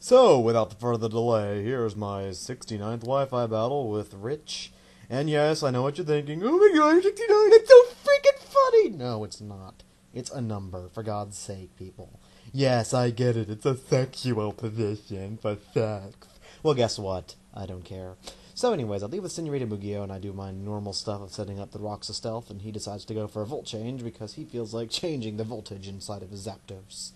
So, without further delay, here's my 69th Wi-Fi battle with Rich. And yes, I know what you're thinking. Oh my god, 69, it's so freaking funny! No, it's not. It's a number, for God's sake, people. Yes, I get it, it's a sexual position for sex. Well, guess what? I don't care. So anyways, I leave with Narrated and I do my normal stuff of setting up the rocks of stealth, and he decides to go for a volt change because he feels like changing the voltage inside of his Zapdos.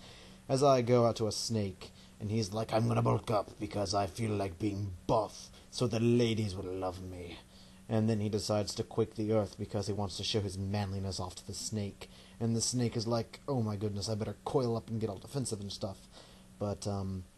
As I go out to a snake, and he's like, I'm gonna bulk up because I feel like being buff, so the ladies will love me. And then he decides to quake the earth because he wants to show his manliness off to the snake. And the snake is like, oh my goodness, I better coil up and get all defensive and stuff. But,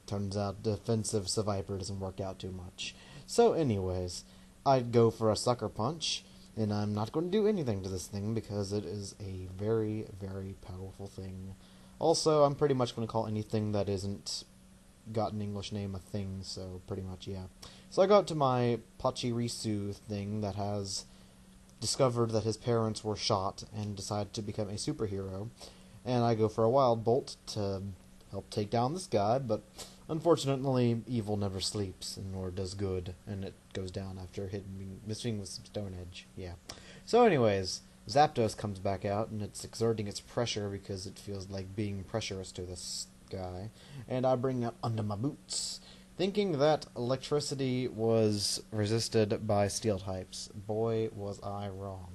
turns out defensive Viper doesn't work out too much. So anyways, I'd go for a sucker punch, and I'm not going to do anything to this thing because it is a very, very powerful thing. Also, I'm pretty much going to call anything that isn't got an English name a thing, so pretty much, yeah. So I go out to my Pachirisu thing that has discovered that his parents were shot and decided to become a superhero, and I go for a Wild Bolt to help take down this guy, but unfortunately, evil never sleeps, nor does good, and it goes down after missing with some Stone Edge, yeah. So anyways, Zapdos comes back out, and it's exerting its pressure because it feels like being pressurous to this guy, and I bring out Under My Boots, thinking that electricity was resisted by steel types. Boy, was I wrong.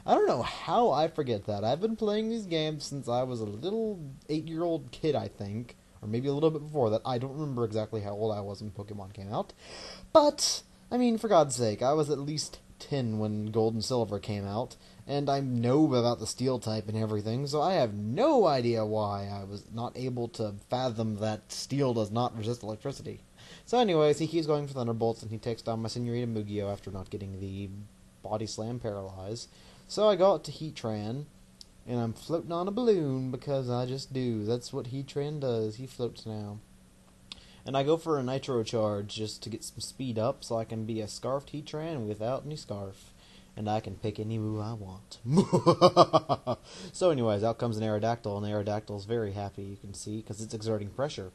I don't know how I forget that. I've been playing these games since I was a little 8-year-old kid, I think, or maybe a little bit before that. I don't remember exactly how old I was when Pokemon came out, but, I mean, for God's sake, I was at least 10 when Gold and Silver came out, and I know about the steel type and everything, so I have no idea why I was not able to fathom that steel does not resist electricity. So anyways, he keeps going for Thunderbolts, and he takes down my Senorita Mugio after not getting the Body Slam Paralyze. So I go out to Heatran, and I'm floating on a balloon because I just do. That's what Heatran does. He floats now. And I go for a Nitro Charge just to get some speed up so I can be a Scarfed Heatran without any Scarf. And I can pick any move I want. So anyways, out comes an Aerodactyl, and Aerodactyl's very happy, you can see, because it's exerting pressure.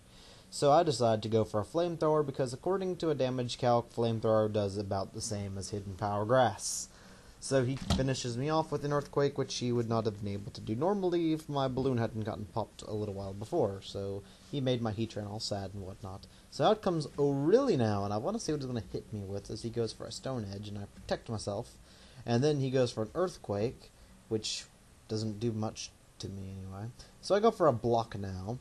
So I decide to go for a Flamethrower because according to a damage calc, Flamethrower does about the same as Hidden Power Grass. So he finishes me off with an Earthquake, which he would not have been able to do normally if my balloon hadn't gotten popped a little while before. So he made my Heatran all sad and whatnot. So out comes O'Reilly now, and I want to see what he's going to hit me with as he goes for a Stone Edge, and I protect myself. And then he goes for an Earthquake, which doesn't do much to me anyway. So I go for a Block now,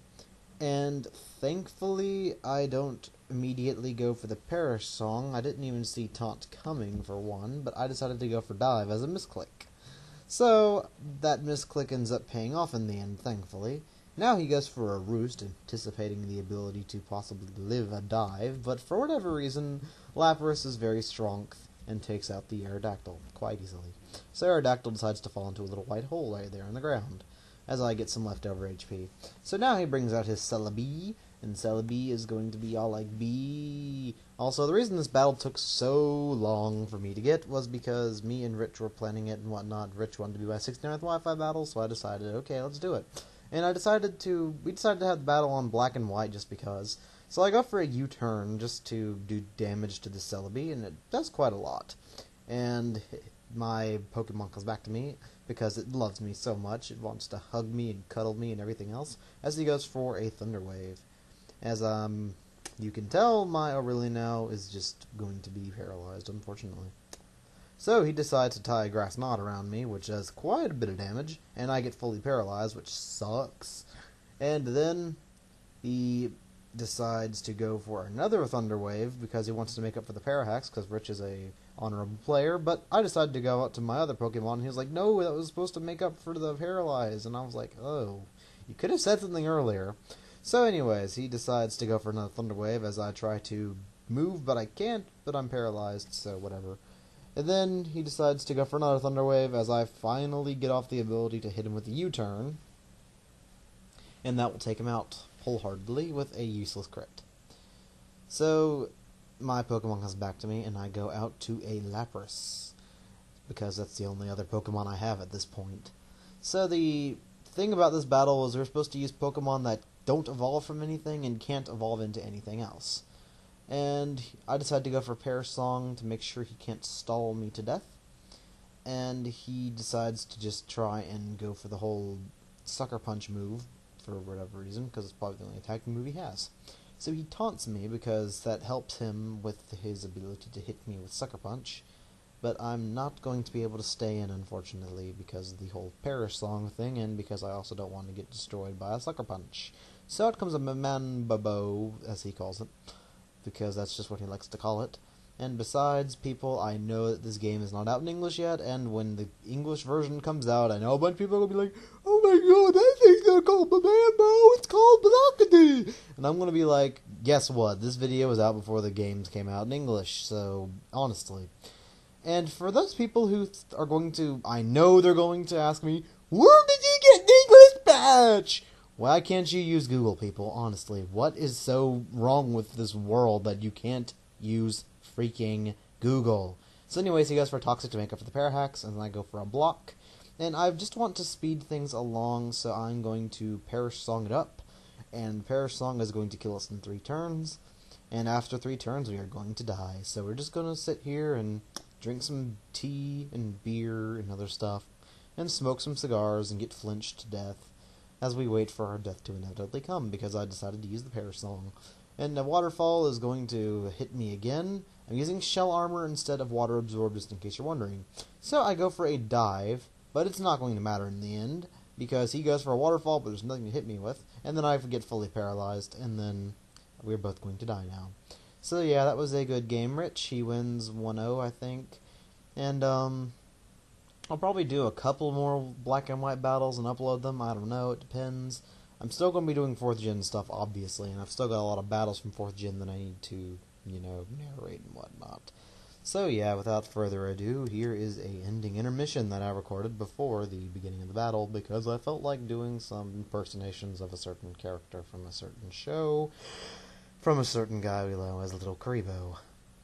and thankfully I don't immediately go for the Perish Song. I didn't even see Taunt coming for one, but I decided to go for Dive as a misclick. So that misclick ends up paying off in the end, thankfully. Now he goes for a Roost, anticipating the ability to possibly live a Dive, but for whatever reason, Lapras is very strong and takes out the Aerodactyl quite easily. So Aerodactyl decides to fall into a little white hole right there in the ground, as I get some leftover HP. So now he brings out his Celebi, and Celebi is going to be all like B. Also, the reason this battle took so long for me to get was because me and Rich were planning it and whatnot. Rich wanted to be my 69th Wi-Fi battle, so I decided, okay, let's do it. And we decided to have the battle on black and white just because. So I go for a U-turn just to do damage to the Celebi, and it does quite a lot. And my Pokemon comes back to me because it loves me so much. It wants to hug me and cuddle me and everything else, as he goes for a Thunder Wave. As you can tell, my O'Reilly now is just going to be paralyzed, unfortunately. So he decides to tie a Grass Knot around me, which does quite a bit of damage, and I get fully paralyzed, which sucks. And then he decides to go for another Thunder Wave because he wants to make up for the Parahax, because Rich is a honorable player, but I decided to go out to my other Pokemon, and he was like, no, that was supposed to make up for the Paralyze, and I was like, oh, you could have said something earlier. So anyways, he decides to go for another Thunder Wave as I try to move, but I can't, but I'm paralyzed, so whatever. And then he decides to go for another Thunder Wave as I finally get off the ability to hit him with the U-turn, and that will take him out wholeheartedly with a useless crit. So my Pokemon comes back to me, and I go out to a Lapras, because that's the only other Pokemon I have at this point. So the thing about this battle is we're supposed to use Pokemon that don't evolve from anything and can't evolve into anything else. And I decided to go for Pear Song to make sure he can't stall me to death. And he decides to just try and go for the whole Sucker Punch move for whatever reason, because it's probably the only attacking move he has. So he taunts me because that helps him with his ability to hit me with Sucker Punch. But I'm not going to be able to stay in, unfortunately, because of the whole Perish Song thing, and because I also don't want to get destroyed by a Sucker Punch. So out comes a Man-Babo, as he calls it, because that's just what he likes to call it. And besides, people, I know that this game is not out in English yet, and when the English version comes out, I know a bunch of people are going to be like, oh my god, that thing's not called Mambo, it's called Balakadi! And I'm going to be like, guess what, this video was out before the games came out in English, so, honestly. And for those people who are going to, I know they're going to ask me, where did you get the English patch? Why can't you use Google, people? Honestly, what is so wrong with this world that you can't use freaking Google? So anyways, he goes for Toxic to make up for the Parahacks, and then I go for a block. And I just want to speed things along, so I'm going to Perish Song it up. And Perish Song is going to kill us in 3 turns. And after 3 turns, we are going to die. So we're just going to sit here and drink some tea and beer and other stuff, and smoke some cigars and get flinched to death as we wait for our death to inevitably come, because I decided to use the Perish Song. And the waterfall is going to hit me again. I'm using shell armor instead of water absorb, just in case you're wondering. So I go for a dive, but it's not going to matter in the end, because he goes for a waterfall, but there's nothing to hit me with, and then I get fully paralyzed, and then we're both going to die now. So yeah, that was a good game. Rich, he wins 1-0, I think. And I'll probably do a couple more black and white battles and upload them. I don't know, it depends. I'm still going to be doing 4th gen stuff, obviously, and I've still got a lot of battles from 4th gen that I need to, you know, narrate and whatnot. So yeah, without further ado, here is a ending intermission that I recorded before the beginning of the battle, because I felt like doing some impersonations of a certain character from a certain show, from a certain guy we know as Little Karibo.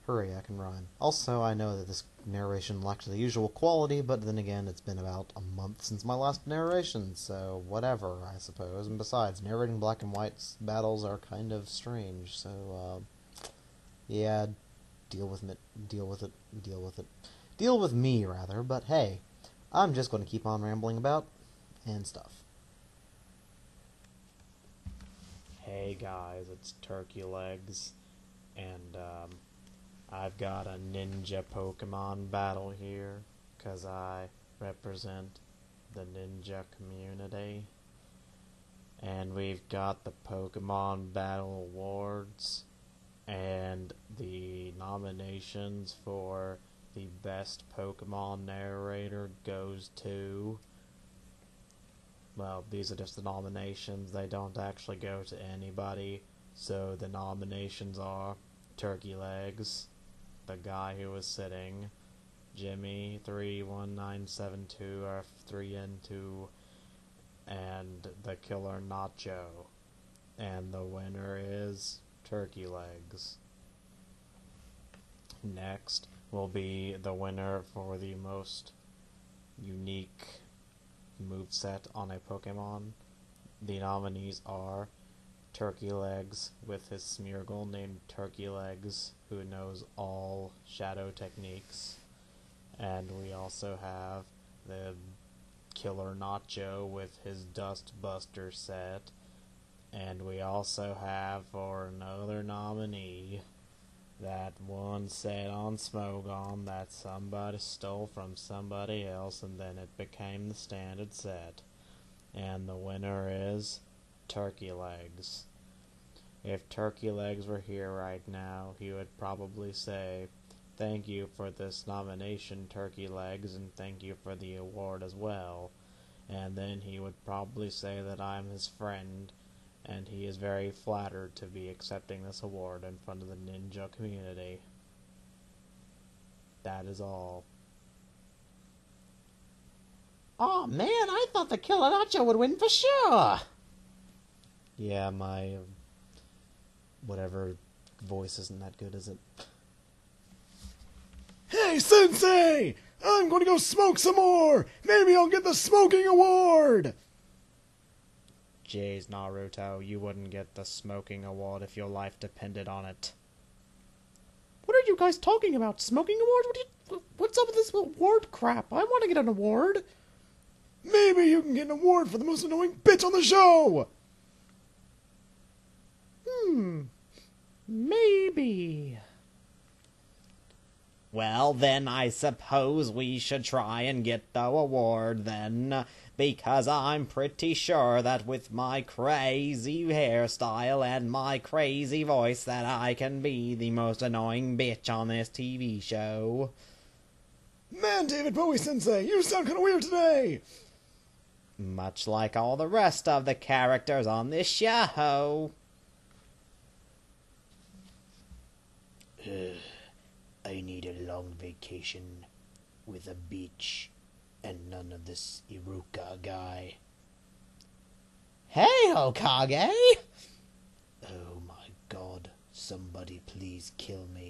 Hooray, I can rhyme. Also, I know that this narration lacks the usual quality, but then again, it's been about a month since my last narration, so whatever, I suppose. And besides, narrating black and white battles are kind of strange, so, yeah, deal with it, deal with it, deal with it. Deal with me, rather, but hey, I'm just going to keep on rambling about and stuff. Hey guys, it's Turkey Legs, and, I've got a ninja Pokemon battle here, because I represent the ninja community. And we've got the Pokemon Battle Awards, and the nominations for the best Pokemon narrator goes to... Well, these are just the nominations, they don't actually go to anybody, so the nominations are Turkey Legs, the guy who was sitting, Jimmy 31972F3N2, and the killer Nacho. And the winner is Turkey Legs. Next will be the winner for the most unique moveset on a Pokemon. The nominees are Turkey Legs with his Smeargle named Turkey Legs, who knows all shadow techniques. And we also have the Killer Nacho with his Dust Buster set. And we also have, for another nominee, that one set on Smogon that somebody stole from somebody else, and then it became the standard set. And the winner is Turkey Legs. If Turkey Legs were here right now, he would probably say, "Thank you for this nomination, Turkey Legs, and thank you for the award as well." And then he would probably say that I'm his friend, and he is very flattered to be accepting this award in front of the ninja community. That is all. Oh man, I thought the Killer Nacho would win for sure! Yeah, my whatever voice isn't that good, is it? Hey, Sensei! I'm gonna go smoke some more! Maybe I'll get the smoking award! Jeez, Naruto, you wouldn't get the smoking award if your life depended on it. What are you guys talking about? Smoking awards? What's up with this award crap? I want to get an award. Maybe you can get an award for the most annoying bitch on the show. Maybe. Well, then I suppose we should try and get the award then, because I'm pretty sure that with my crazy hairstyle and my crazy voice that I can be the most annoying bitch on this TV show. Man, David Bowie-sensei, you sound kind of weird today. Much like all the rest of the characters on this show. I need a long vacation with a beach and none of this Iruka guy. Hey, Hokage! Oh my god, somebody please kill me.